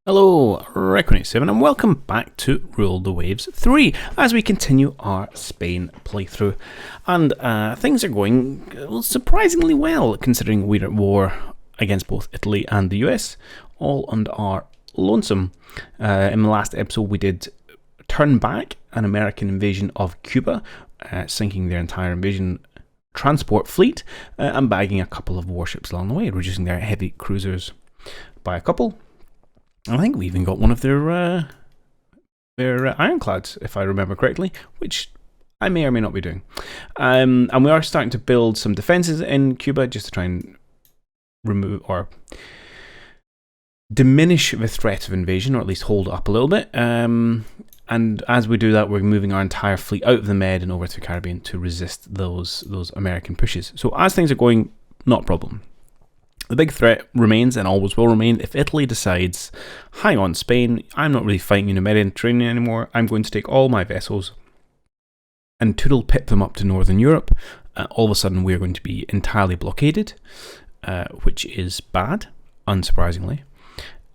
Hello, Recon87 and welcome back to Rule the Waves 3 as we continue our Spain playthrough. And things are going surprisingly well considering we're at war against both Italy and the US, all under our lonesome. In the last episode we did turn back an American invasion of Cuba, sinking their entire invasion transport fleet and bagging a couple of warships along the way, reducing their heavy cruisers by a couple. I think we even got one of their ironclads, if I remember correctly, which I may or may not be doing. And we are starting to build some defences in Cuba just to try and remove or diminish the threat of invasion, or at least hold it up a little bit. And as we do that, we're moving our entire fleet out of the Med and over to the Caribbean to resist those American pushes. So as things are going, not a problem. The big threat remains and always will remain if Italy decides, hang on Spain, I'm not really fighting in the Mediterranean anymore, I'm going to take all my vessels and toodle pip them up to Northern Europe. All of a sudden we're going to be entirely blockaded, which is bad, unsurprisingly.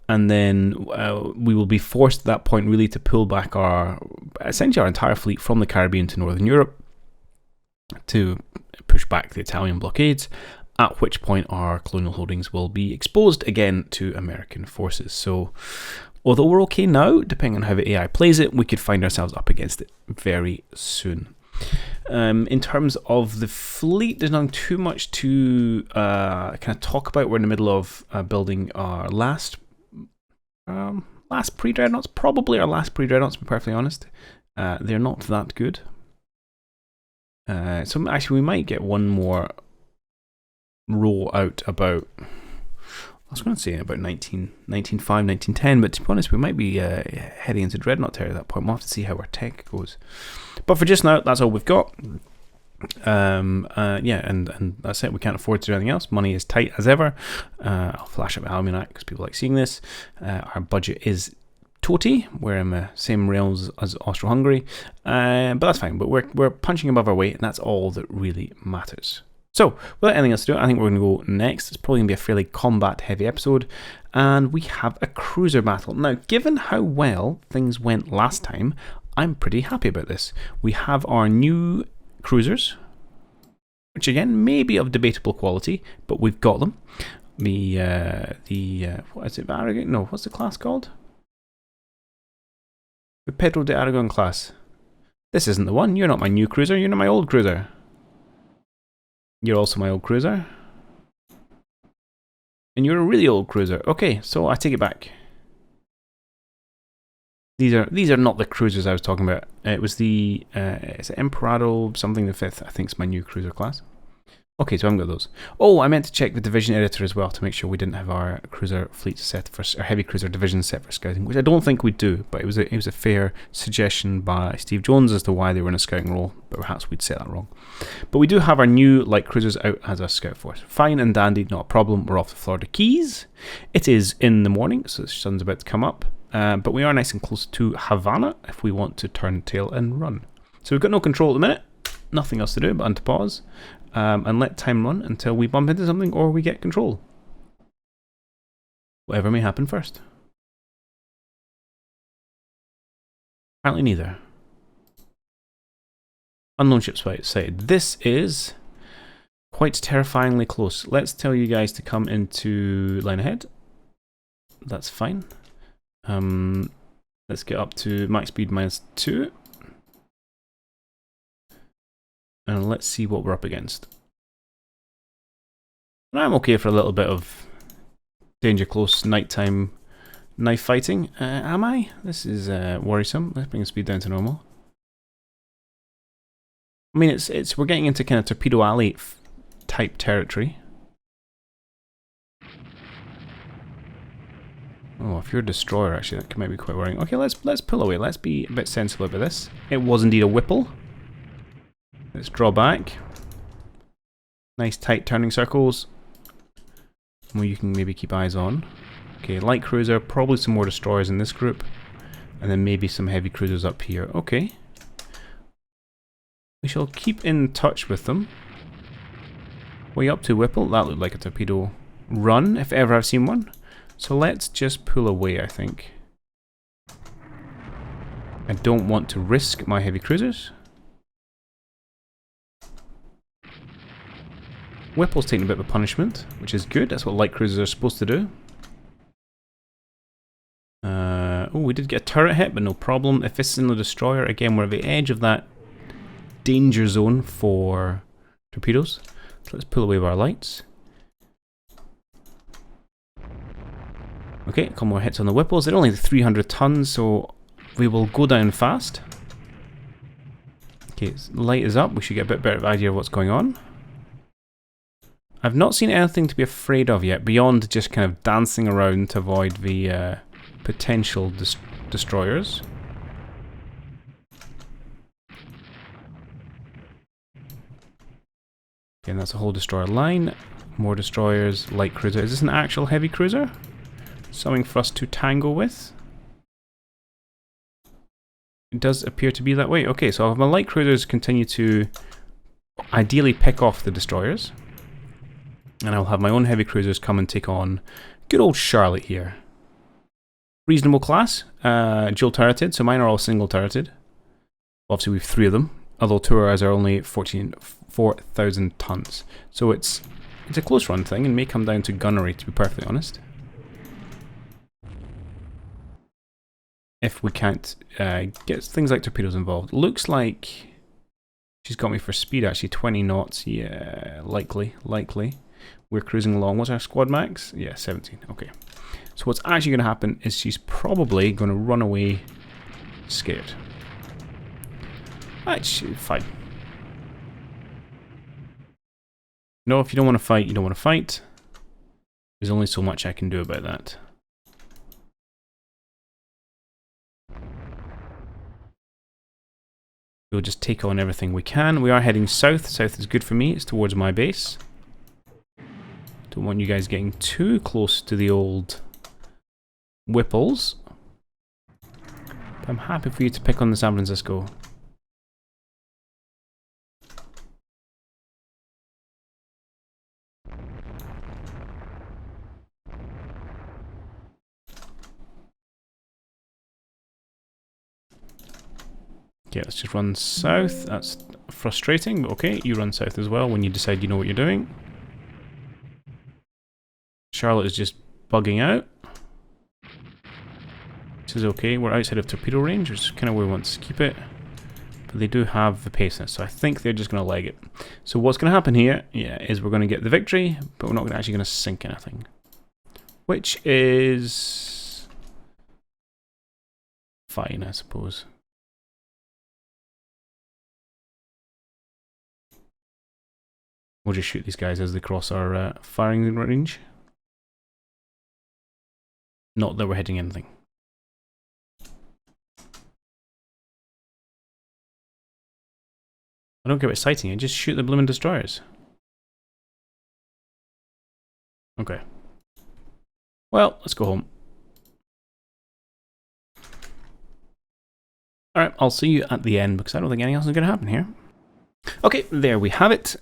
And then we will be forced at that point really to pull back essentially our entire fleet from the Caribbean to Northern Europe to push back the Italian blockades, at which point our colonial holdings will be exposed again to American forces. So, although we're okay now, depending on how the AI plays it, we could find ourselves up against it very soon. In terms of the fleet, there's not too much to kind of talk about. We're in the middle of building our last pre-dreadnoughts, probably our last pre-dreadnoughts, to be perfectly honest. They're not that good. So actually we might get one more roll out about, I was going to say about 1905, 1910, but to be honest, we might be heading into Dreadnought territory at that point. We'll have to see how our tech goes. But for just now, that's all we've got. Yeah, and that's it. We can't afford to do anything else. Money is tight as ever. I'll flash up the Alumni because people like seeing this. Our budget is toty. We're in the same realms as Austro-Hungary, but that's fine. But we're punching above our weight, and that's all that really matters. So, without anything else to do, I think we're going to go next. It's probably going to be a fairly combat-heavy episode, and we have a cruiser battle. Now, given how well things went last time, I'm pretty happy about this. We have our new cruisers, which again may be of debatable quality, but we've got them. What is it? Aragon? No, what's the class called? The Pedro de Aragon class. This isn't the one. You're not my new cruiser. You're not my old cruiser. You're also my old cruiser. And you're a really old cruiser. Okay, so I take it back. These are not the cruisers I was talking about. It was the it's Emperado something the 5th, I think, is my new cruiser class. Okay, so I haven't got those. Oh, I meant to check the division editor as well to make sure we didn't have our cruiser fleet set for, our heavy cruiser division set for scouting, which I don't think we do, but it was a fair suggestion by Steve Jones as to why they were in a scouting role, but perhaps we'd set that wrong. But we do have our new light cruisers out as a scout force. Fine and dandy, not a problem. We're off the Florida Keys. It is in the morning, so the sun's about to come up, but we are nice and close to Havana if we want to turn tail and run. So we've got no control at the minute, nothing else to do but to pause. And let time run until we bump into something or we get control. Whatever may happen first. Apparently neither. Unknown ship sighted. This is quite terrifyingly close. Let's tell you guys to come into line ahead. That's fine. Let's get up to max speed -2. And let's see what we're up against. And I'm okay for a little bit of danger close nighttime knife fighting. Am I? This is worrisome. Let's bring the speed down to normal. I mean, we're getting into kind of torpedo alley type territory. Oh, if you're a destroyer, actually, that might be quite worrying. Okay, let's pull away. Let's be a bit sensible about this. It was indeed a Whipple. Let's draw back. Nice tight turning circles. Where you can maybe keep eyes on. Okay, light cruiser, probably some more destroyers in this group. And then maybe some heavy cruisers up here. Okay. We shall keep in touch with them. Way up to Whipple. That looked like a torpedo run, if ever I've seen one. So let's just pull away, I think. I don't want to risk my heavy cruisers. Whipple's taking a bit of a punishment, which is good. That's what light cruisers are supposed to do. Oh, we did get a turret hit, but no problem. If this is in the destroyer, again, we're at the edge of that danger zone for torpedoes. So let's pull away with our lights. Okay, a couple more hits on the Whipples. They're only 300 tons, so we will go down fast. Okay, light is up. We should get a bit better idea of what's going on. I've not seen anything to be afraid of yet, beyond just kind of dancing around to avoid the potential destroyers. Again, that's a whole destroyer line. More destroyers, light cruiser. Is this an actual heavy cruiser? Something for us to tangle with? It does appear to be that way. Okay, so I'll have my light cruisers continue to ideally pick off the destroyers. And I'll have my own heavy cruisers come and take on good old Charlotte here. Reasonable class, dual turreted, so mine are all single turreted. Obviously we have 3 of them, although 2 of ours are only 4,000 tons. So it's a close run thing and may come down to gunnery, to be perfectly honest. If we can't get things like torpedoes involved. Looks like she's got me for speed actually, 20 knots, yeah, likely. We're cruising along. What's our squad max? Yeah, 17. Okay. So what's actually going to happen is she's probably going to run away scared. Actually, fine. No, if you don't want to fight, you don't want to fight. There's only so much I can do about that. We'll just take on everything we can. We are heading south. South is good for me. It's towards my base. Don't want you guys getting too close to the old Whipples. But I'm happy for you to pick on the San Francisco. Okay, let's just run south. That's frustrating, but okay, you run south as well when you decide you know what you're doing. Charlotte is just bugging out. This is okay. We're outside of torpedo range, which is kind of where we want to keep it. But they do have the pace in it, so I think they're just going to leg it. So what's going to happen here, yeah, is we're going to get the victory, but we're not actually going to sink anything. Which is fine, I suppose. We'll just shoot these guys as they cross our firing range. Not that we're hitting anything. I don't care about sighting it, just shoot the blooming destroyers. Okay. Well, let's go home. Alright, I'll see you at the end because I don't think anything else is going to happen here. Okay, there we have it.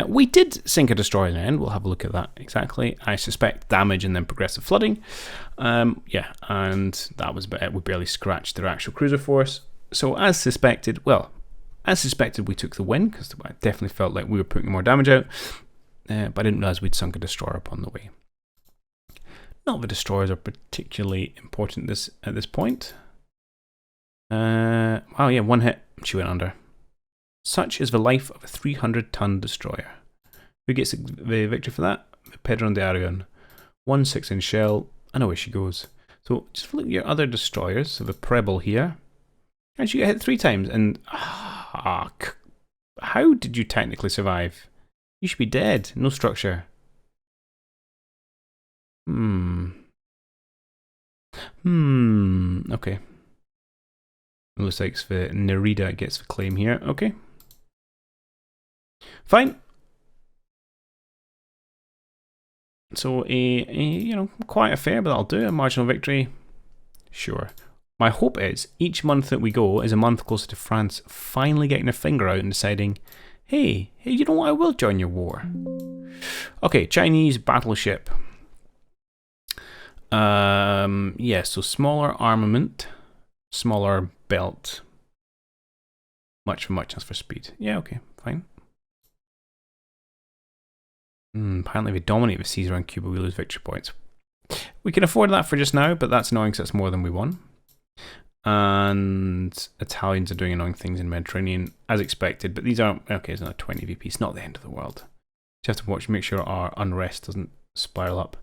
We did sink a destroyer in the end. We'll have a look at that exactly. I suspect damage and then progressive flooding. Yeah, and that was about it. We barely scratched their actual cruiser force. So as suspected, well, as suspected we took the win because I definitely felt like we were putting more damage out. But I didn't realize we'd sunk a destroyer upon the way. Not that destroyers are particularly important at this point. Oh yeah, one hit. She went under. Such is the life of a 300-ton destroyer. Who gets the victory for that? Pedron de Aragon. 1 6-inch shell, and away she goes. So just look at your other destroyers. So the Preble here. And she got hit 3 times, and how did you technically survive? You should be dead. No structure. Okay. It looks like the Nerida gets the claim here. Okay. Fine. So you know, quite a fair, but that'll do. A marginal victory. Sure. My hope is each month that we go is a month closer to France finally getting their finger out and deciding, hey, you know what, I will join your war. Okay, Chinese battleship. Yeah, so smaller armament, smaller belt. Much for much, as for speed. Yeah, okay, fine. Apparently we dominate the seas around Cuba, we lose victory points. We can afford that for just now, but that's annoying because that's more than we won. And Italians are doing annoying things in Mediterranean, as expected, but these aren't, okay, it's not 20 VP, it's not the end of the world. Just have to watch, make sure our unrest doesn't spiral up.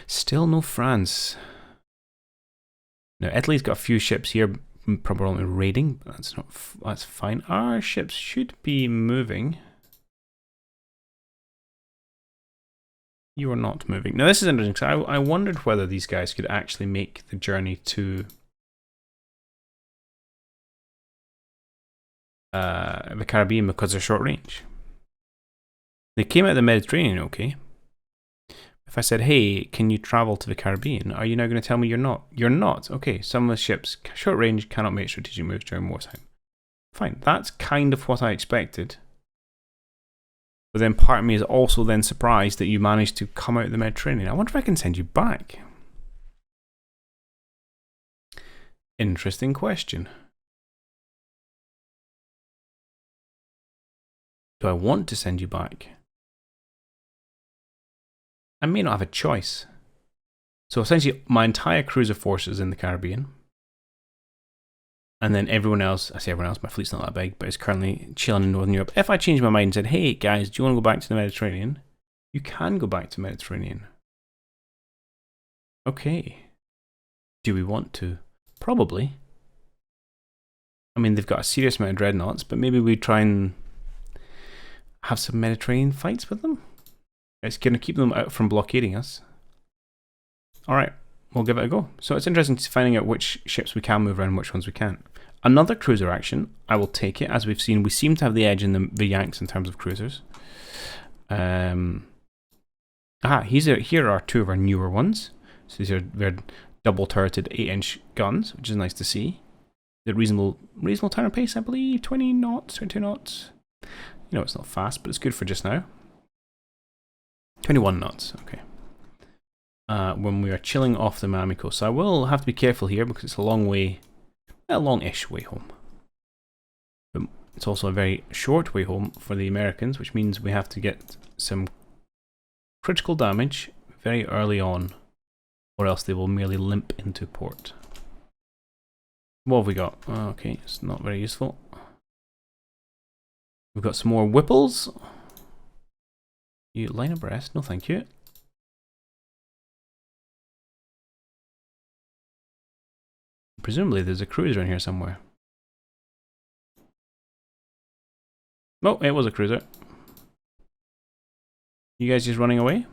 Still no France. Now, Italy's got a few ships here, probably raiding, but that's fine. Our ships should be moving. You are not moving. Now, this is interesting, because I wondered whether these guys could actually make the journey to the Caribbean because they're short range. They came out of the Mediterranean, okay. If I said, hey, can you travel to the Caribbean? Are you now going to tell me you're not? You're not. Okay, some of the ships, short range, cannot make strategic moves during wartime. Fine, that's kind of what I expected. But then part of me is also then surprised that you managed to come out of the Mediterranean. I wonder if I can send you back. Interesting question. Do I want to send you back? I may not have a choice. So essentially, my entire cruiser force is in the Caribbean. And then everyone else, I say everyone else, my fleet's not that big, but it's currently chilling in Northern Europe. If I change my mind and said, hey guys, do you want to go back to the Mediterranean? You can go back to the Mediterranean. Okay. Do we want to? Probably. I mean, they've got a serious amount of dreadnoughts, but maybe we try and have some Mediterranean fights with them. It's going to keep them out from blockading us. Alright, we'll give it a go. So it's interesting finding out which ships we can move around and which ones we can't. Another cruiser action, I will take it. As we've seen, we seem to have the edge in the Yanks in terms of cruisers. Here are two of our newer ones. So these are their double turreted 8-inch guns, which is nice to see. They're reasonable turn pace, I believe, 20 knots, 22 knots. You know, it's not fast, but it's good for just now. 21 knots, okay. When we are chilling off the Miami coast. So I will have to be careful here because it's a long way, a long-ish way home. But it's also a very short way home for the Americans, which means we have to get some critical damage very early on, or else they will merely limp into port. What have we got? Okay, it's not very useful. We've got some more Whipples. You line abreast? No, thank you. Presumably there's a cruiser in here somewhere. Oh, it was a cruiser. You guys just running away?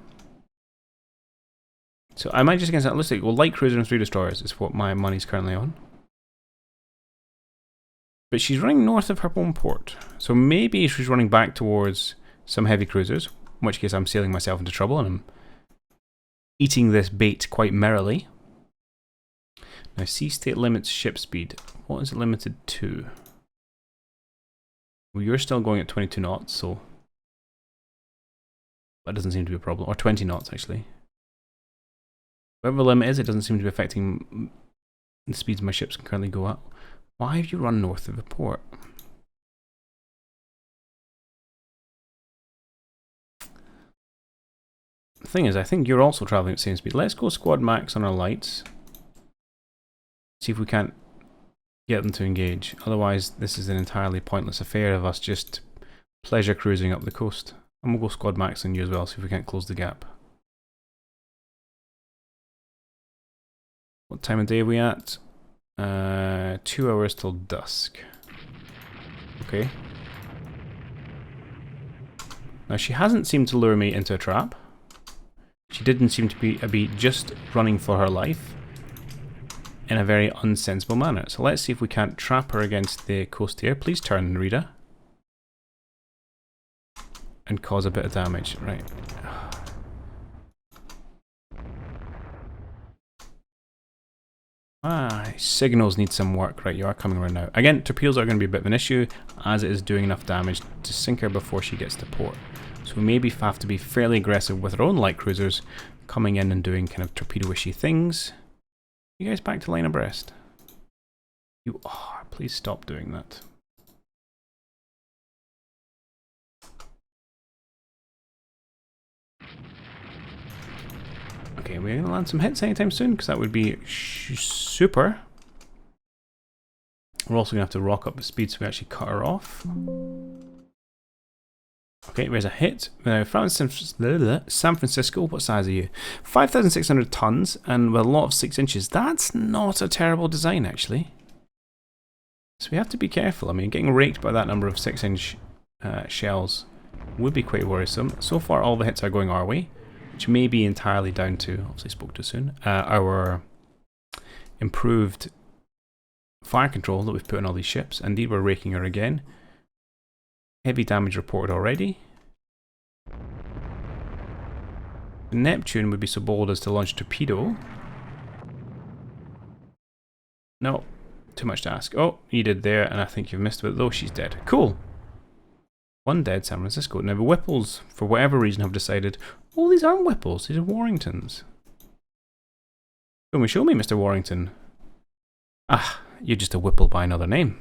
So I might just against that. Let's see. Well, light cruiser and 3 destroyers is what my money's currently on. But she's running north of her own port. So maybe she's running back towards some heavy cruisers. In which case I'm sailing myself into trouble and I'm eating this bait quite merrily. Now, sea state limits ship speed. What is it limited to? Well, you're still going at 22 knots, so that doesn't seem to be a problem. Or 20 knots, actually. Whatever the limit is, it doesn't seem to be affecting the speeds my ships can currently go at. Why have you run north of the port? The thing is, I think you're also traveling at the same speed. Let's go squad max on our lights. See if we can't get them to engage. Otherwise, this is an entirely pointless affair of us just pleasure cruising up the coast. And we'll go squad max on you as well, see if we can't close the gap. What time of day are we at? 2 hours till dusk. Okay. Now, she hasn't seemed to lure me into a trap. She didn't seem to be just running for her life in a very unsensible manner. So let's see if we can't trap her against the coast here. Please turn, Rita. And cause a bit of damage. Right. Signals need some work. Right, you are coming around now. Again, torpedoes are going to be a bit of an issue, as it is doing enough damage to sink her before she gets to port. So we maybe have to be fairly aggressive with our own light cruisers, coming in and doing kind of torpedo-ishy things. You guys back to line abreast? You are. Please stop doing that. Okay, we're going to land some hits anytime soon, because that would be super. We're also going to have to rock up the speed so we actually cut her off. Okay, there's a hit. Now, San Francisco, what size are you? 5,600 tons, and with a lot of 6 inches. That's not a terrible design, actually. So we have to be careful. I mean, getting raked by that number of 6-inch shells would be quite worrisome. So far, all the hits are going our way, which may be entirely down to, obviously spoke too soon, our improved fire control that we've put on all these ships. Indeed, we're raking her again. Heavy damage reported already. Neptune would be so bold as to launch a torpedo. No, too much to ask. Oh, you did there, and I think you've missed it, though she's dead. Cool. One dead San Francisco. Now the Whipples, for whatever reason, have decided, oh, these aren't Whipples, these are Warringtons. Show me, Mr. Warrington. Ah, you're just a Whipple by another name.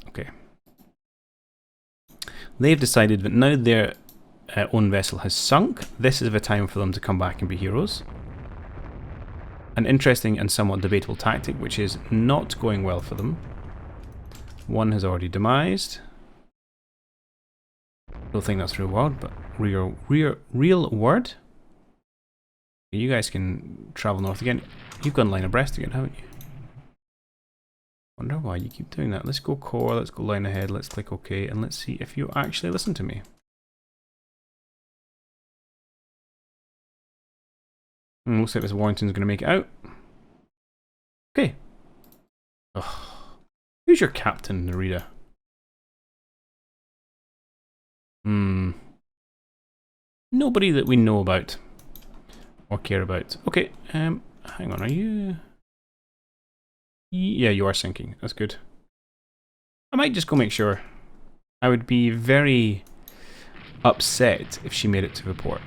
Okay. They've decided that now their own vessel has sunk, this is the time for them to come back and be heroes. An interesting and somewhat debatable tactic, which is not going well for them. One has already demised. Don't think that's real word, but real word. You guys can travel north again. You've gone line abreast again, haven't you? Wonder why you keep doing that. Let's go core, let's go line ahead, let's click OK, and let's see if you actually listen to me. Looks like this Warrington's going to make it out. Okay. Ugh. Who's your captain, Narita? Nobody that we know about or care about. Okay, hang on, are you... Yeah, you are sinking. That's good. I might just go make sure. I would be very upset if she made it to the port.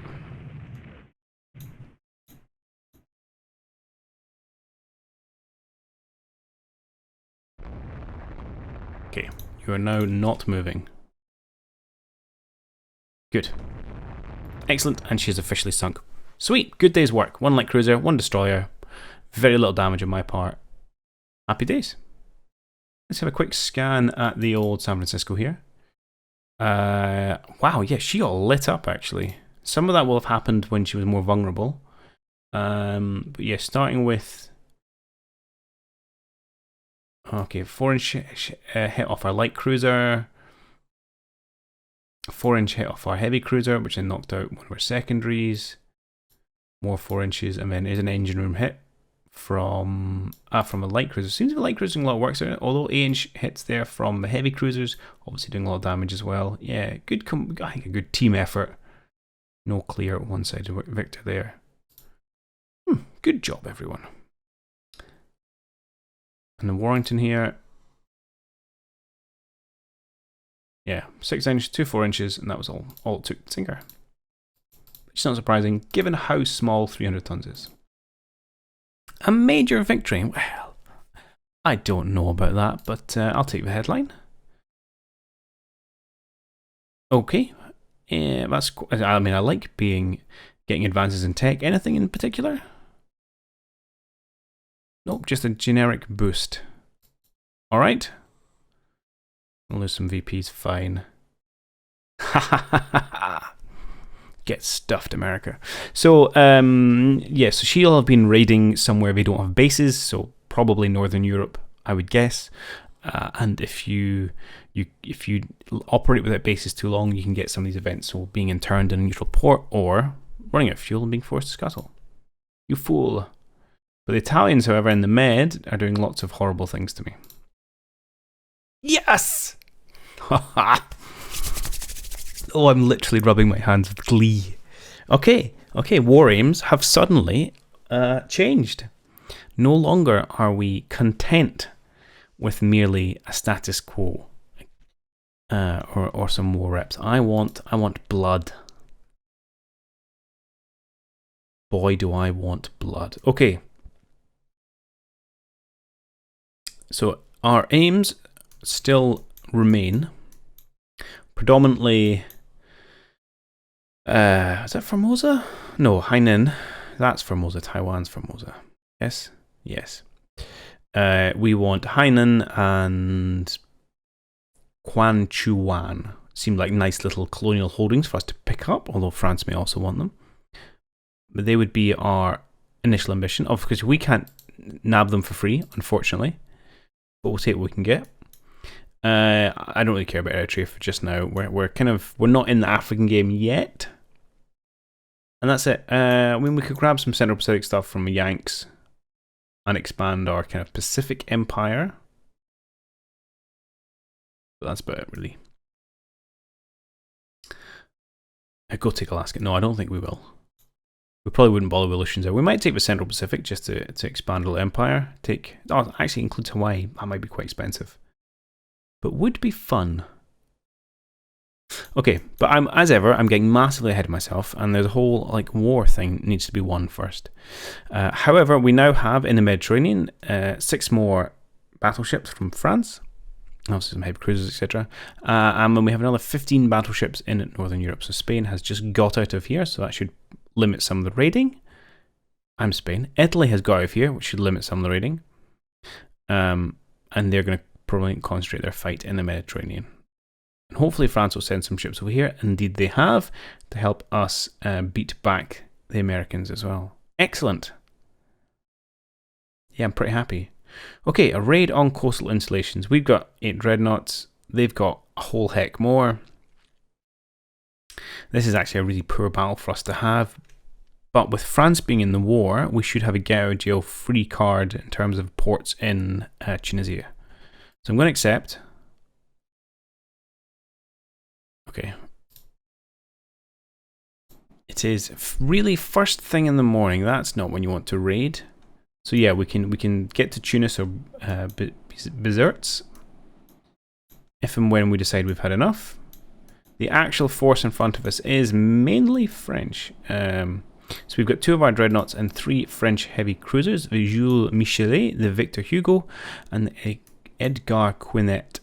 Okay, you are now not moving. Good. Excellent, and she's officially sunk. Sweet, good day's work. 1 light cruiser, 1 destroyer. Very little damage on my part. Happy days. Let's have a quick scan at the old San Francisco here. Wow, yeah, she got lit up actually. Some of that will have happened when she was more vulnerable. But yeah, starting with... Okay, 4-inch hit off our light cruiser. 4-inch hit off our heavy cruiser, which then knocked out one of our secondaries. More 4 inches, and then there's an engine room hit from a light cruiser. Seems to be light cruising a lot of work, so although 8-inch hits there from the heavy cruisers, obviously doing a lot of damage as well. Yeah, good. I think a good team effort. No clear one-sided victor there. Good job, everyone. And the Warrington here. Yeah, 6-inch, 2 4-inches, and that was all it took to sink her. Which is not surprising, given how small 300 tons is. A major victory. Well, I don't know about that, but I'll take the headline. Okay, that's. I mean, I like getting advances in tech. Anything in particular? Nope, just a generic boost. All right. I'll lose some VPs. Fine. Get stuffed, America. So, yeah, so she'll have been raiding somewhere they don't have bases, so probably Northern Europe, I would guess. And if you operate without bases too long, you can get some of these events, so being interned in a neutral port or running out of fuel and being forced to scuttle. You fool. But the Italians, however, in the Med are doing lots of horrible things to me. Yes! Oh, I'm literally rubbing my hands with glee. Okay, war aims have suddenly changed. No longer are we content with merely a status quo or some war reps. I want blood. Boy, do I want blood. Okay. So our aims still remain predominantly... is that Formosa? No, Hainan. That's Formosa. Taiwan's Formosa. Yes? Yes. We want Hainan and Quan Chuan. Seem like nice little colonial holdings for us to pick up, although France may also want them. But they would be our initial ambition. Of course, we can't nab them for free, unfortunately. But we'll take what we can get. I don't really care about Eritrea for just now. We're not in the African game yet. And that's it. I mean, we could grab some Central Pacific stuff from the Yanks and expand our kind of Pacific Empire. But that's about it, really. Go take Alaska. No, I don't think we will. We probably wouldn't bother with Oceans. We might take the Central Pacific just to expand a little empire. Actually include Hawaii. That might be quite expensive. But would be fun. Okay, but as ever, I'm getting massively ahead of myself, and there's a whole war thing needs to be won first. However, we now have in the Mediterranean 6 more battleships from France, also some heavy cruisers, etc. And then we have another 15 battleships in Northern Europe. So Spain has just got out of here, so that should limit some of the raiding. I'm Spain. Italy has got out of here, which should limit some of the raiding. And they're going to probably concentrate their fight in the Mediterranean. And hopefully France will send some ships over here. Indeed they have, to help us beat back the Americans as well. Excellent. Yeah, I'm pretty happy. Okay, a raid on coastal installations. We've got 8 dreadnoughts. They've got a whole heck more. This is actually a really poor battle for us to have. But with France being in the war, we should have a get out of jail free card in terms of ports in Tunisia. So I'm going to accept. Okay. It is really first thing in the morning. That's not when you want to raid. So yeah, we can get to Tunis or Bizerts if and when we decide we've had enough. The actual force in front of us is mainly French. So we've got 2 of our dreadnoughts and 3 French heavy cruisers: the Jules Michelet, the Victor Hugo, and the Edgar Quinet.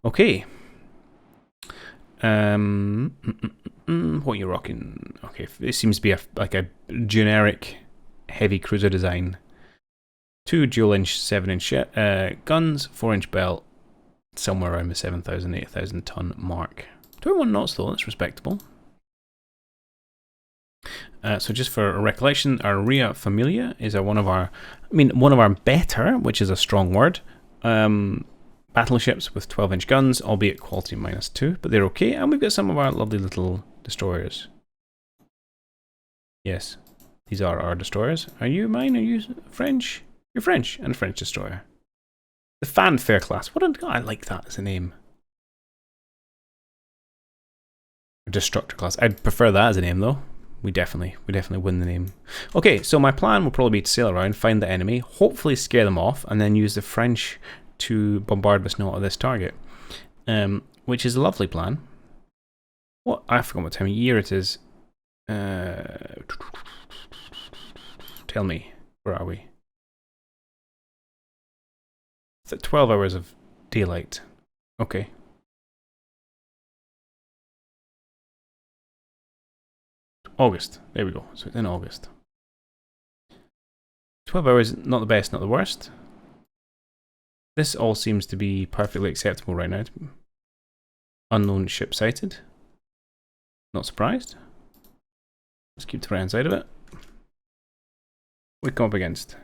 Okay. What are you rocking? Okay, this seems to be like a generic heavy cruiser design. 2 dual-inch, 7-inch guns, 4-inch belt, somewhere around the 7,000, 8,000 ton mark. 21 knots though, that's respectable. So just for a recollection, our Ria Familia is one of our better, which is a strong word, battleships with 12-inch guns, albeit quality -2, but they're okay. And we've got some of our lovely little destroyers. Yes, these are our destroyers. Are you mine? Are you French? You're French, and a French destroyer. The Fanfare class. I like that as a name. Destructor class. I'd prefer that as a name though. We definitely win the name. Okay, so my plan will probably be to sail around, find the enemy, hopefully scare them off, and then use the French to bombard the snow at this target. Which is a lovely plan. What? I forgot what time of year it is. Tell me, where are we? It's at 12 hours of daylight. Okay. August. There we go. So it's in August. 12 hours, not the best, not the worst. This all seems to be perfectly acceptable right now. Unknown ship sighted. Not surprised. Let's keep to the right hand side of it. We come up against.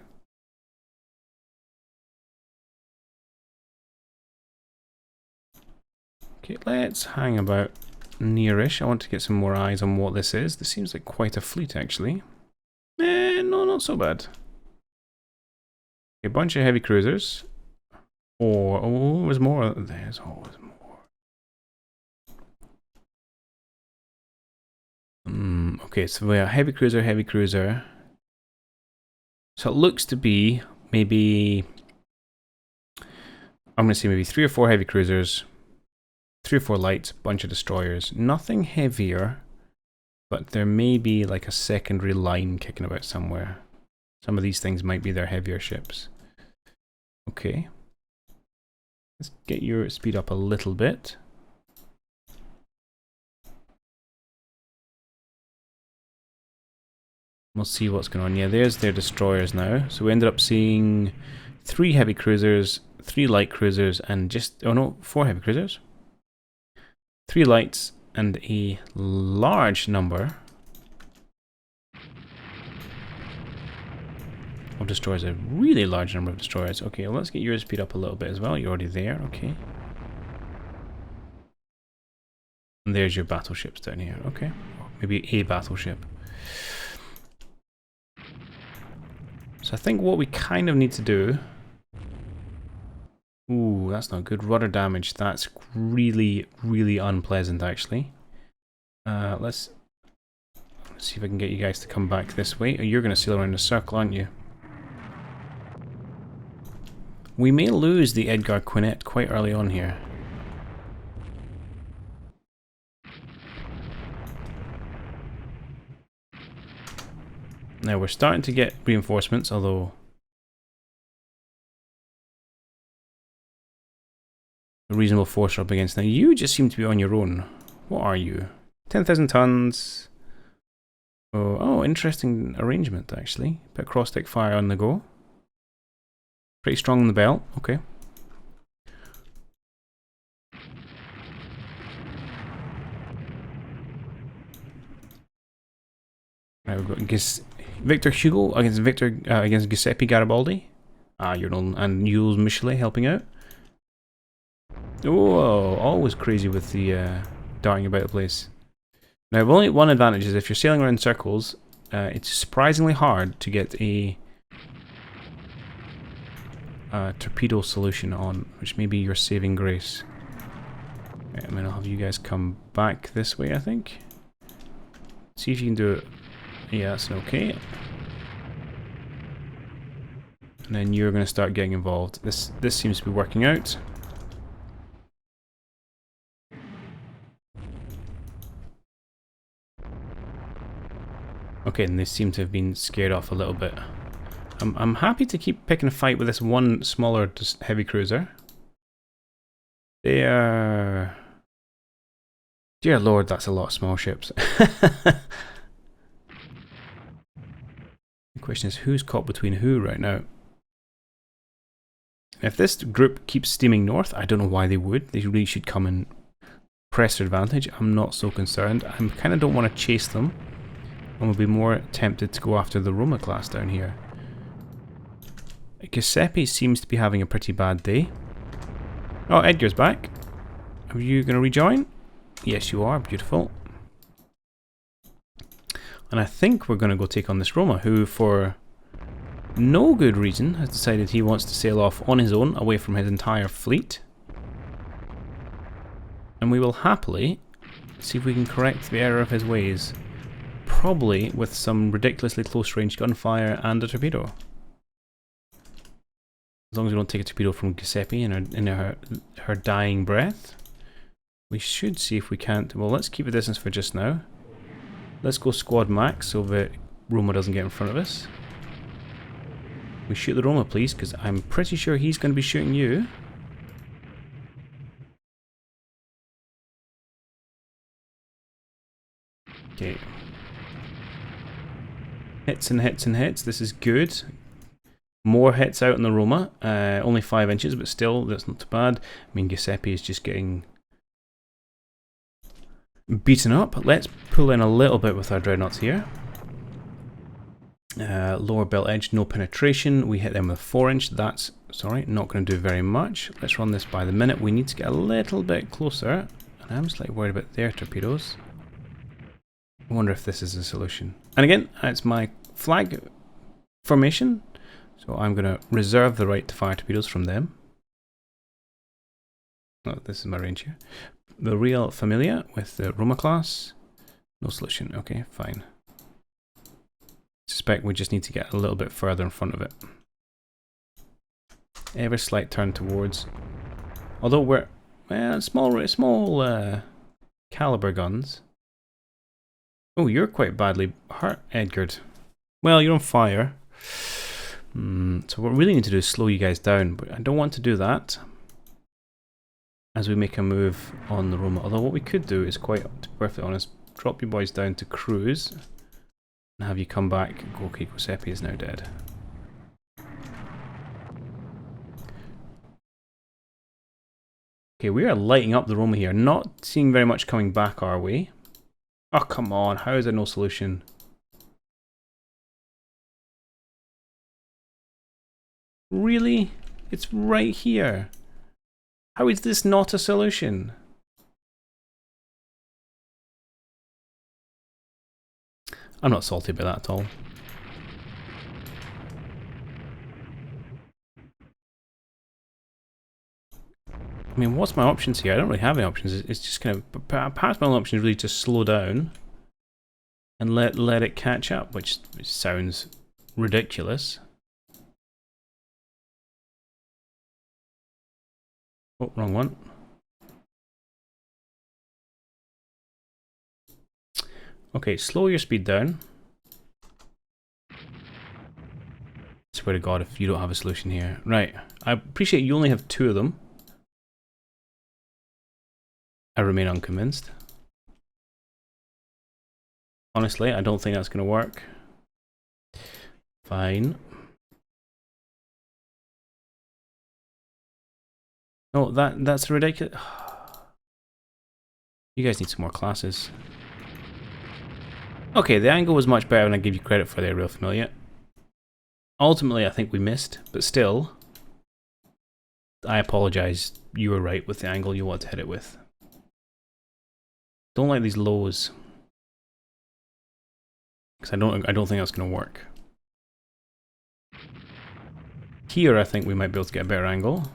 Okay, let's hang about nearish. I want to get some more eyes on what this is. This seems like quite a fleet, actually. No, not so bad. A bunch of heavy cruisers. Or, oh, there's more. There's always more. Okay, so we have heavy cruiser. So it looks to be maybe, I'm going to say maybe 3 or 4 heavy cruisers, 3 or 4 lights, bunch of destroyers. Nothing heavier But there may be like a secondary line kicking about somewhere. Some of these things might be their heavier ships. Okay. Let's get your speed up a little bit. We'll see what's going on. Yeah, there's their destroyers now. So we ended up seeing 3 heavy cruisers, 3 light cruisers, and just... oh no, 4 heavy cruisers. 3 lights, and a large number of destroyers. A really large number of destroyers. Okay, well, let's get your speed up a little bit as well. You're already there, okay. And there's your battleships down here, okay. Maybe a battleship. So I think what we kind of need to do... ooh, that's not good. Rudder damage. That's really, really unpleasant, actually. Let's see if I can get you guys to come back this way. You're going to sail around in a circle, aren't you? We may lose the Edgar Quinet quite early on here. Now we're starting to get reinforcements, although a reasonable force are up against. Now you just seem to be on your own. What are you? 10,000 tons. Oh, interesting arrangement actually. Bit cross-stick fire on the go. Pretty strong on the belt. Okay. Right, we've got Victor Hugo against Giuseppe Garibaldi. You're on, and Jules Michelet helping out. Oh, always crazy with the darting about the place. Now, only one advantage is if you're sailing around circles, it's surprisingly hard to get a torpedo solution on, which may be your saving grace. Right, I'm gonna have you guys come back this way, I think. See if you can do it. Yeah, that's okay. And then you're going to start getting involved. This seems to be working out. Okay, and they seem to have been scared off a little bit. I'm happy to keep picking a fight with this one smaller heavy cruiser. They are... dear lord, that's a lot of small ships. The question is, who's caught between who right now? If this group keeps steaming north, I don't know why they would. They really should come and press their advantage. I'm not so concerned. I kind of don't want to chase them. I'm going to be more tempted to go after the Roma class down here. Giuseppe seems to be having a pretty bad day. Oh, Edgar's back. Are you going to rejoin? Yes, you are. Beautiful. And I think we're going to go take on this Roma, who for no good reason has decided he wants to sail off on his own away from his entire fleet. And we will happily see if we can correct the error of his ways. Probably with some ridiculously close range gunfire and a torpedo. As long as we don't take a torpedo from Giuseppe in her dying breath. We should see if we can't... well, let's keep a distance for just now. Let's go squad max so that Roma doesn't get in front of us. We shoot the Roma, please, because I'm pretty sure he's going to be shooting you. Okay. Hits and hits and hits. This is good. More hits out on the Roma. Only 5 inches, but still, that's not too bad. I mean, Giuseppe is just getting beaten up. Let's pull in a little bit with our dreadnoughts here. Lower belt edge, no penetration. We hit them with 4-inch. That's, sorry, not going to do very much. Let's run this by the minute. We need to get a little bit closer. And I'm slightly worried about their torpedoes. I wonder if this is a solution. And again, it's my flag formation. So I'm going to reserve the right to fire torpedoes from them. Oh, this is my range here. The Real Familia with the Roma class. No solution. Okay, fine. Suspect we just need to get a little bit further in front of it. Ever slight turn towards. Although we're small caliber guns. Oh, you're quite badly hurt, Edgard. Well, you're on fire. So what we really need to do is slow you guys down, but I don't want to do that as we make a move on the Roma. Although what we could do is, quite, to be perfectly honest, drop you boys down to cruise and have you come back. Okay, Giuseppe is now dead. Okay, we are lighting up the Roma here. Not seeing very much coming back our way. Oh, come on. How is there no solution? Really? It's right here. How is this not a solution? I'm not salty about that at all. I mean, what's my options here? I don't really have any options. It's just kind of... Perhaps my only option is really to slow down and let it catch up, which sounds ridiculous. Oh, wrong one. Okay, slow your speed down. Swear to God, if you don't have a solution here. Right, I appreciate you only have 2 of them. I remain unconvinced. Honestly, I don't think that's going to work. Fine. No, that's ridiculous. You guys need some more classes. Okay, the angle was much better than I give you credit for there, real familiar. Ultimately, I think we missed, but still, I apologize. You were right with the angle you want to hit it with. Don't like these lows, because I don't think that's going to work. Here, I think we might be able to get a better angle.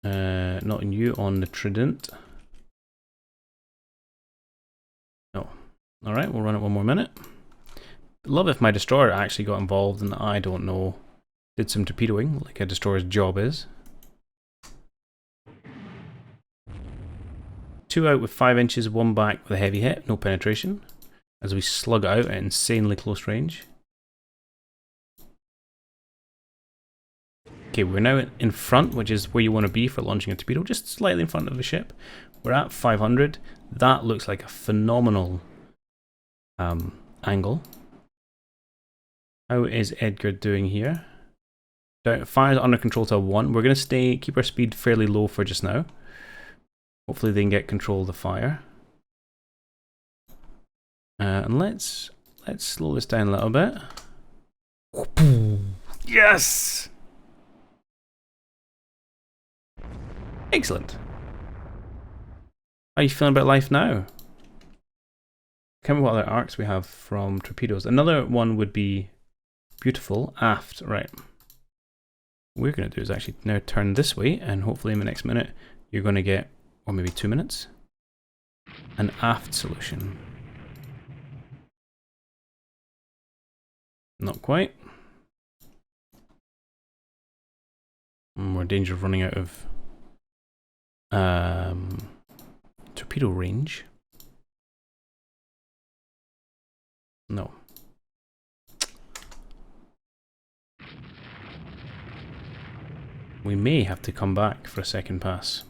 Not on you, on the Trident. No. Alright, we'll run it one more minute. Love if my destroyer actually got involved and I don't know, did some torpedoing, like a destroyer's job is. 2 out with 5 inches, 1 back with a heavy hit, no penetration, as we slug it out at insanely close range. Okay, we're now in front, which is where you want to be for launching a torpedo, just slightly in front of the ship. We're at 500. That looks like a phenomenal angle. How is Edgar doing here? Fire's under control to 1. We're going to keep our speed fairly low for just now. Hopefully they can get control of the fire. And let's slow this down a little bit. Yes! Excellent. How are you feeling about life now? Can't remember what other arcs we have from torpedoes. Another one would be beautiful aft. Right. What we're going to do is actually now turn this way, and hopefully in the next minute you're going to get, or maybe 2 minutes, an aft solution. Not quite. We're in danger of running out of torpedo range. No. We may have to come back for a second pass.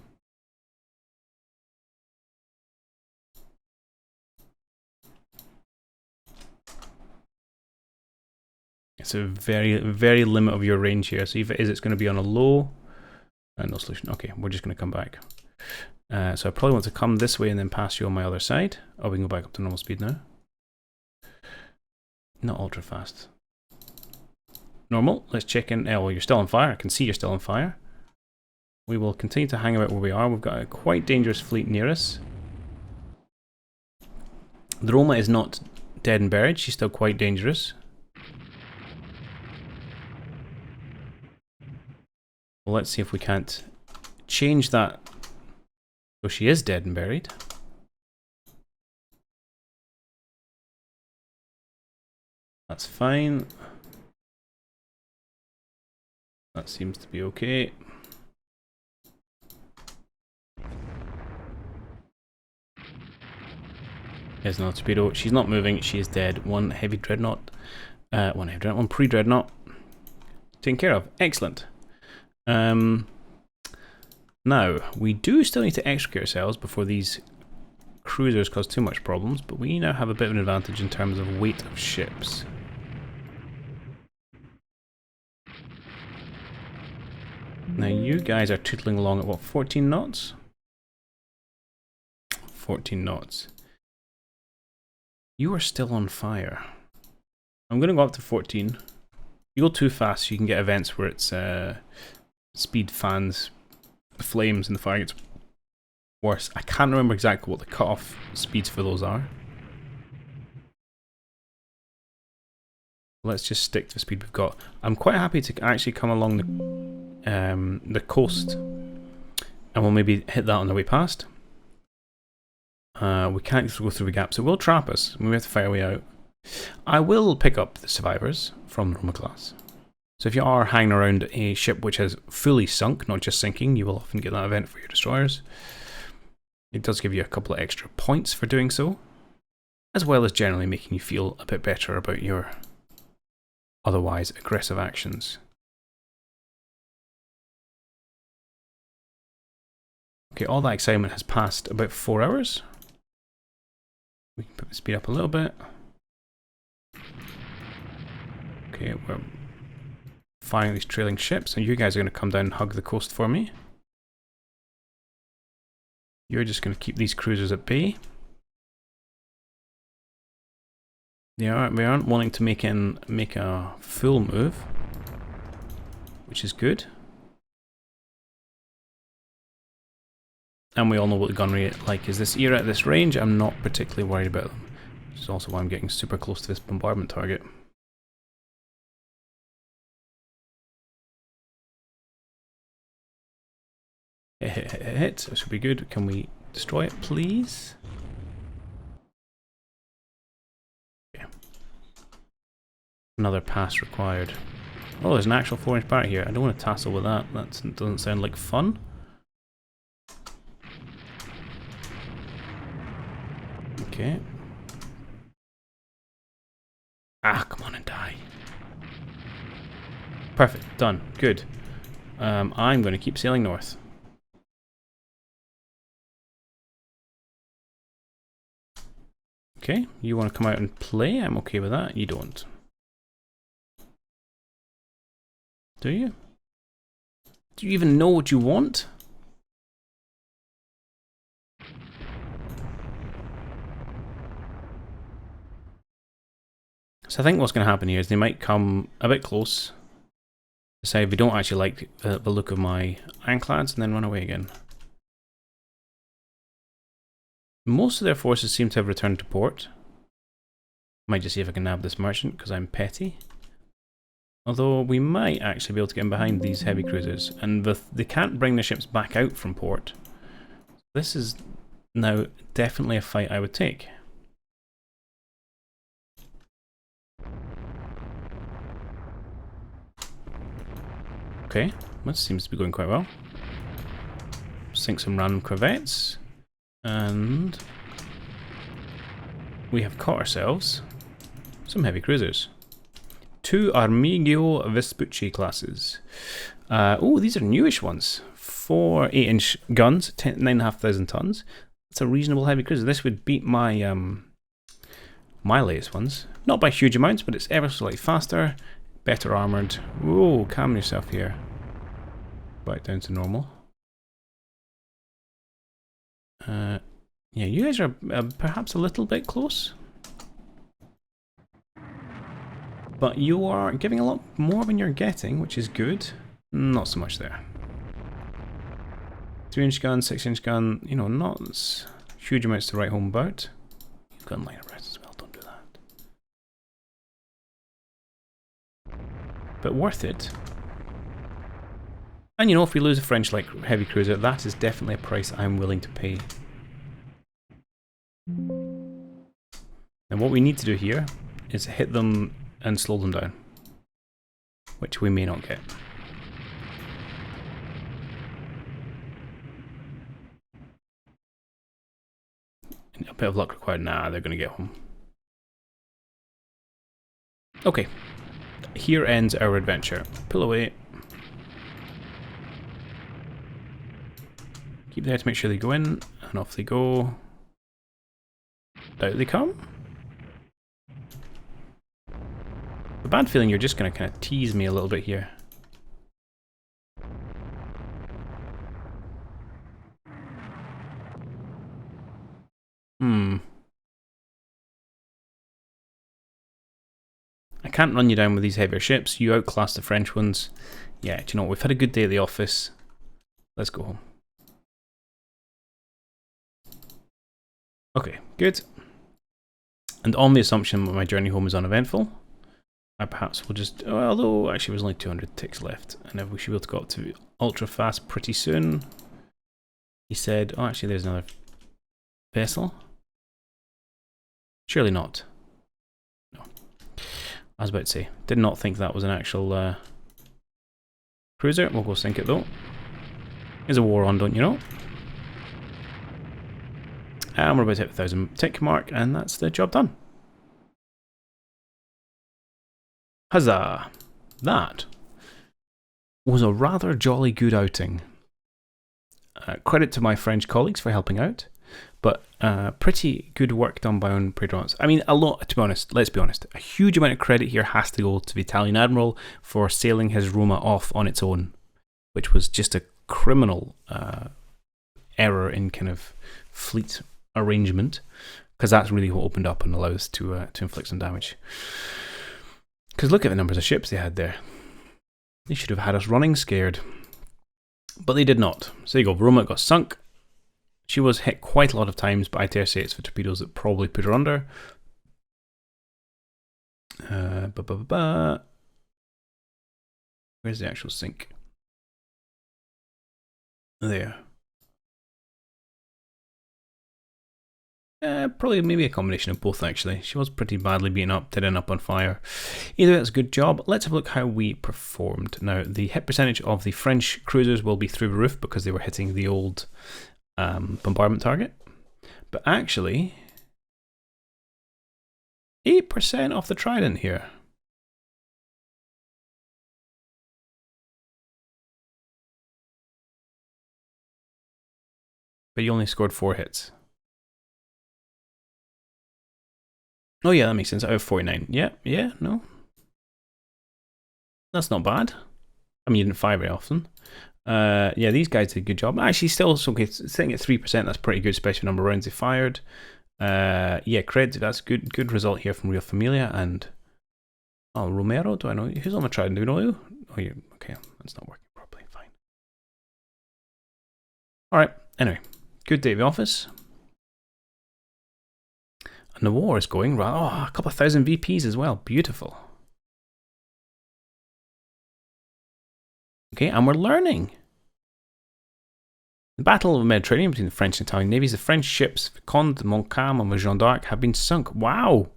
It's a very limit of your range here. So if it is, it's going to be on a low. No solution. Okay, we're just going to come back. So I probably want to come this way and then pass you on my other side. Oh, we can go back up to normal speed now. Not ultra fast. Normal. Let's check in. Oh, well, you're still on fire. I can see you're still on fire. We will continue to hang about where we are. We've got a quite dangerous fleet near us. The Roma is not dead and buried. She's still quite dangerous. Well, let's see if we can't change that so she is dead and buried. That's fine. That seems to be okay. There's another torpedo. She's not moving. She is dead. One heavy dreadnought. One pre-dreadnought. Taken care of. Excellent. Now, we do still need to extricate ourselves before these cruisers cause too much problems, but we now have a bit of an advantage in terms of weight of ships. Now you guys are tootling along at what, 14 knots? 14 knots. You are still on fire. I'm going to go up to 14. You go too fast, you can get events where it's speed fans the flames and the fire gets worse. I can't remember exactly what the cutoff speeds for those are. Let's just stick to the speed we've got. I'm quite happy to actually come along the coast, and we'll maybe hit that on the way past. We can't just go through the gap, so it will trap us. We have to fight our way out. I will pick up the survivors from Roma class. So if you are hanging around a ship which has fully sunk, not just sinking, you will often get that event for your destroyers. It does give you a couple of extra points for doing so, as well as generally making you feel a bit better about your otherwise aggressive actions. Okay, all that excitement has passed about 4 hours. We can put the speed up a little bit. Okay, we're firing these trailing ships, and you guys are going to come down and hug the coast for me. You're just going to keep these cruisers at bay. We aren't wanting to make a full move, which is good. And we all know what the gun rate like is this era at this range. I'm not particularly worried about them. Which is also why I'm getting super close to this bombardment target. Hit. This should be good. Can we destroy it, please? Okay. Another pass required. Oh, there's an actual 4-inch barrett here. I don't want to tassel with that. That doesn't sound like fun. Okay. Ah, come on and die. Perfect. Done. Good. I'm going to keep sailing north. Okay, you want to come out and play? I'm okay with that. You don't. Do you? Do you even know what you want? So I think what's going to happen here is they might come a bit close, decide they don't actually like the look of my ironclads, and then run away again. Most of their forces seem to have returned to port. Might just see if I can nab this merchant, because I'm petty. Although we might actually be able to get in behind these heavy cruisers, and they can't bring the ships back out from port. This is now definitely a fight I would take. Okay, that seems to be going quite well. Sink some random corvettes. And we have caught ourselves some heavy cruisers. 2 Armigio Vespucci classes. Oh, these are newish ones. 4 8-inch guns, 9,500 tons. That's a reasonable heavy cruiser. This would beat my my latest ones. Not by huge amounts, but it's ever so slightly faster, better armoured. Whoa, calm yourself here. Back down to normal. Yeah, you guys are perhaps a little bit close. But you are giving a lot more than you're getting, which is good. Not so much there. 3-inch gun, 6-inch gun, you know, not huge amounts to write home about. You've got line arrest as well, don't do that. But worth it. And you know, if we lose a French like heavy cruiser, that is definitely a price I'm willing to pay. And what we need to do here is hit them and slow them down, which we may not get. A bit of luck required. Nah, they're going to get home. Okay. Here ends our adventure. Pull away. Keep there to make sure they go in, and off they go. Out they come. A bad feeling you're just going to kind of tease me a little bit here. I can't run you down with these heavier ships. You outclass the French ones. Yeah, do you know what? We've had a good day at the office. Let's go home. Okay, good. And on the assumption that my journey home is uneventful, I perhaps will just... although, actually, there's only 200 ticks left. And we should be able to go up to ultra fast pretty soon. He said... Oh, actually, there's another vessel. Surely not. No. I was about to say, did not think that was an actual cruiser. We'll go sink it though. There's a war on, don't you know? And we're about to hit the 1,000 tick mark, and that's the job done. Huzzah! That was a rather jolly good outing. Credit to my French colleagues for helping out. But pretty good work done by own Pedrons. I mean, a lot, to be honest, let's be honest, a huge amount of credit here has to go to the Italian Admiral for sailing his Roma off on its own, which was just a criminal error in kind of fleet arrangement, because that's really what opened up and allowed us to inflict some damage. Because look at the numbers of ships they had there. They should have had us running scared. But they did not. So there you go, Roma got sunk. She was hit quite a lot of times, but I dare say it's the torpedoes that probably put her under. Where's the actual sink? There. Probably maybe a combination of both, actually. She was pretty badly beaten up, did end up on fire. Either way, that's a good job. Let's have a look how we performed. Now, the hit percentage of the French cruisers will be through the roof because they were hitting the old bombardment target. But actually, 8% off the Trident here. But you only scored 4 hits. Oh yeah, that makes sense. Out of 49. Yeah, no. That's not bad. I mean, you didn't fire very often. Yeah, these guys did a good job. Actually, still, okay, sitting at 3%, that's pretty good, especially number of rounds they fired. Yeah, credit, that's good result here from Real Familia and... Oh, Romero, do I know? Who's on the Trident? Do you know who? Oh, yeah, okay, that's not working properly, fine. Alright, anyway, good day at the office. And the war is going right. Oh, a couple of thousand VPs as well. Beautiful. Okay, and we're learning. The Battle of the Mediterranean between the French and Italian navies. The French ships, the Conde, the Montcalm, and the Jeanne d'Arc have been sunk. Wow.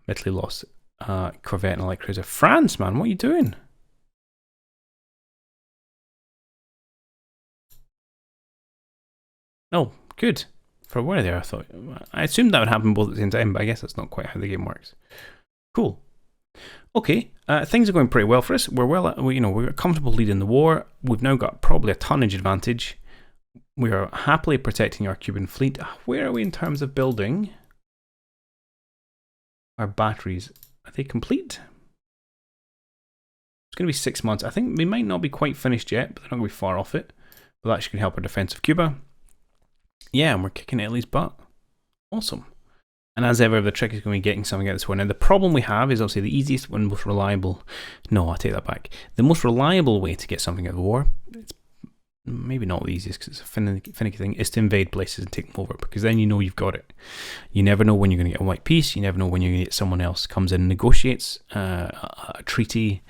Italy lost corvette and a light cruiser. France, man, what are you doing? Oh, good. For a while there, I assumed that would happen both at the same time, but I guess that's not quite how the game works. Cool. Okay, things are going pretty well for us. We're a comfortable lead in the war. We've now got probably a tonnage advantage. We are happily protecting our Cuban fleet. Where are we in terms of building our batteries? Are they complete? It's going to be 6 months. I think they might not be quite finished yet, but they're not going to be far off it. But that actually can help our defense of Cuba. Yeah, and we're kicking Italy's butt. Awesome. And as ever, the trick is going to be getting something out of this war. Now, the problem we have is obviously the easiest and most reliable... No, I take that back. The most reliable way to get something out of the war, it's maybe not the easiest because it's a finicky thing, is to invade places and take them over, because then you know you've got it. You never know when you're going to get a white peace. You never know when you're going to get someone else comes in and negotiates a treaty.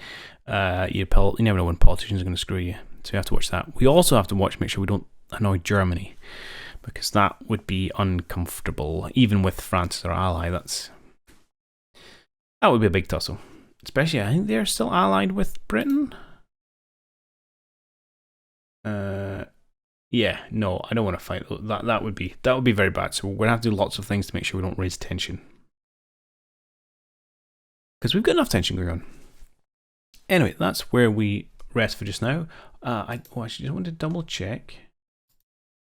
You never know when politicians are going to screw you. So you have to watch that. We also have to make sure we don't annoy Germany, because that would be uncomfortable, even with France as our ally. That would be a big tussle. Especially, I think they're still allied with Britain. Yeah, no, I don't want to fight. That would be very bad. So we're gonna have to do lots of things to make sure we don't raise tension, because we've got enough tension going on. Anyway, that's where we rest for just now. I actually just want to double check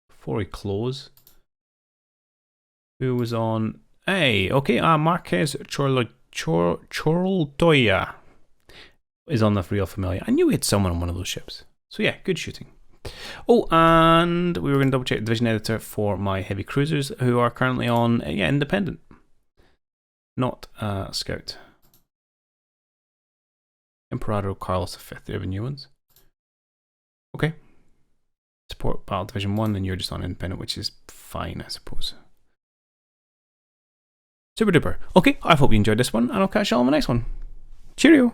before we close. Who was on? Hey, okay, Marquez Chorltoya is on the Real Familiar. I knew we had someone on one of those ships. So yeah, good shooting. Oh, and we were going to double check the division editor for my heavy cruisers, who are currently on, yeah, independent, not scout. Emperor Carlos V, they're the new ones. Okay. Support Battle Division 1, and you're just on independent, which is fine, I suppose. Super duper. Okay, I hope you enjoyed this one, and I'll catch you all on the next one. Cheerio!